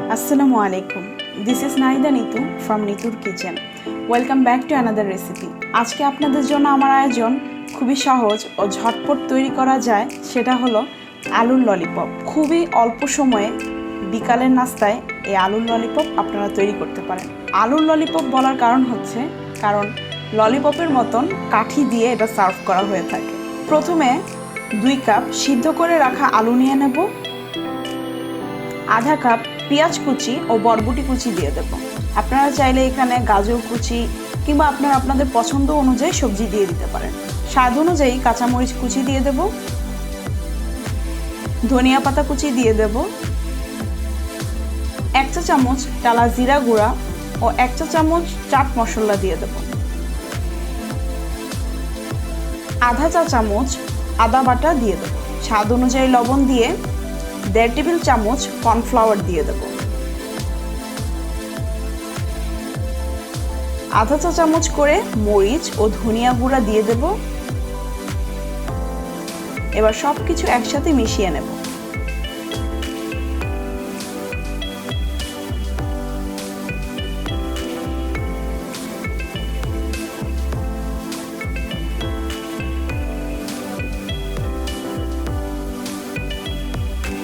Assalamu alaikum. This is Naida Nitu from Nitur Kitchen. Welcome back to another recipe. আজকে আপনাদের জন্য আমার আয়োজন খুবই সহজ ও ঝটপট তৈরি করা যায়, সেটা হলো আলুর ললিপপ। খুবই অল্প সময়ে বিকালের নাস্তায় এই আলুর ললিপপ আপনারা তৈরি করতে পারেন। আলুর ললিপপ বলার কারণ হচ্ছে কারণ ললিপপের মতন কাঠি দিয়ে এটা সার্ভ করা হয়ে থাকে। প্রথমে 2 কাপ সিদ্ধ করে রাখা আলু নিয়ে নেব, আধা কাপ পেঁয়াজ কুচি ও বরবটি কুচি দিয়ে দেব। আপনারা চাইলে এখানে গাজর কুচি কিংবা আপনাদের পছন্দ অনুযায়ী সবজি দিয়ে দিতে পারেন। স্বাদ অনুযায়ী কাঁচামরিচ কুচি দিয়ে দেব, ধনিয়া পাতা কুচি দিয়ে দেব, 1 চা চামচ টালা জিরা গুঁড়া ও 1 চা চামচ চাট মশলা দিয়ে দেব, আধা চা চামচ আদা বাটা দিয়ে দেব, স্বাদ অনুযায়ী লবণ দিয়ে 1.5 টেবিল চামচ কর্নফ্লাওয়ার দিয়ে দেব, আধা চা চামচ করে মরিচ ও ধনিয়া গুঁড়া দিয়ে দেব। এবার সবকিছু একসাথে মিশিয়ে নেব।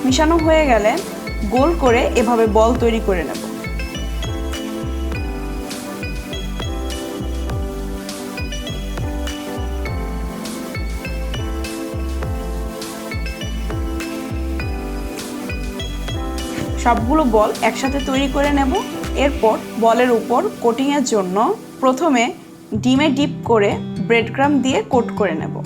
মিশানো হয়ে গেলে গোল করে এভাবে বল তৈরি করে নেব। সবগুলো বল একসাথে তৈরি করে নেব। এরপর বলের উপর কোটিংয়ের জন্য প্রথমে ডিমে ডিপ করে ব্রেড ক্রাম্ব দিয়ে কোট করে নেব।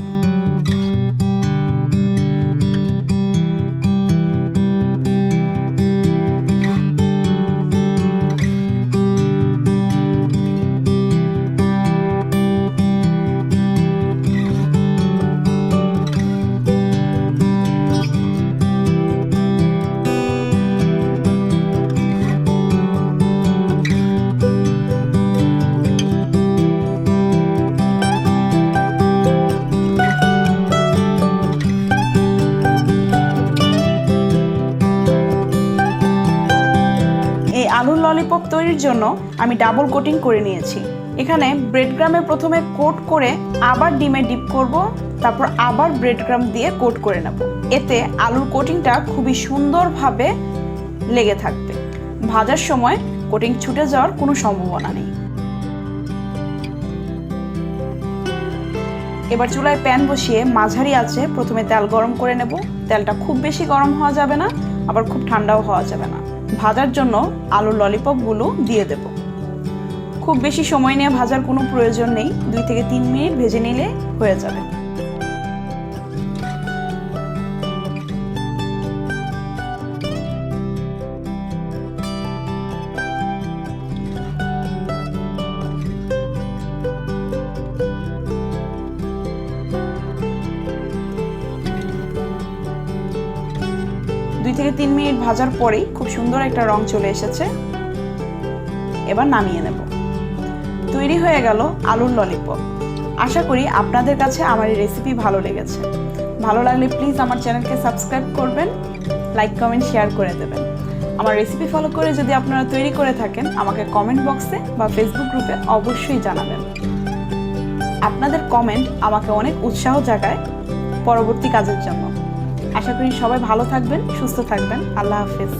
আলুর ললিপপ তৈরির জন্য আমি ডাবল কোটিং করে নিয়েছি। এখানে ব্রেড ক্রাম্বে প্রথমে কোট করে আবার ডিমে ডিপ করব, তারপর আবার ব্রেড ক্রাম্ব দিয়ে কোট করে নেব। এতে আলুর কোটিংটা খুবই সুন্দরভাবে লেগে থাকবে। ভাজার সময় কোটিং ছুটে যাওয়ার কোনো সম্ভাবনা নেই। এবার চুলায় প্যান বসিয়ে মাঝারি আঁচে প্রথমে তেল গরম করে নেব। তেলটা খুব বেশি গরম হওয়া যাবে না, আবার খুব ঠান্ডাও হওয়া যাবে না। ভাজার জন্য আলুর ললিপপগুলো দিয়ে দেব। খুব বেশি সময় নিয়ে ভাজার কোনো প্রয়োজন নেই, 2 থেকে 3 মিনিট ভেজে নিলে হয়ে যাবে। দুই থেকে 3 মিনিট ভাজার পরেই খুব সুন্দর একটা রং চলে এসেছে। এবার নামিয়ে নেব। তৈরি হয়ে গেল আলুর ললিপপ। আশা করি আপনাদের কাছে আমার এই রেসিপি ভালো লেগেছে। ভালো লাগলে প্লিজ আমার চ্যানেলকে সাবস্ক্রাইব করবেন, লাইক কমেন্ট শেয়ার করে দেবেন। আমার রেসিপি ফলো করে যদি আপনারা তৈরি করে থাকেন আমাকে কমেন্ট বক্সে বা ফেসবুক গ্রুপে অবশ্যই জানাবেন। আপনাদের কমেন্ট আমাকে অনেক উৎসাহ জাগায় পরবর্তী কাজের জন্য। আশা করি সবাই ভালো থাকবেন, সুস্থ থাকবেন। আল্লাহ হাফেজ।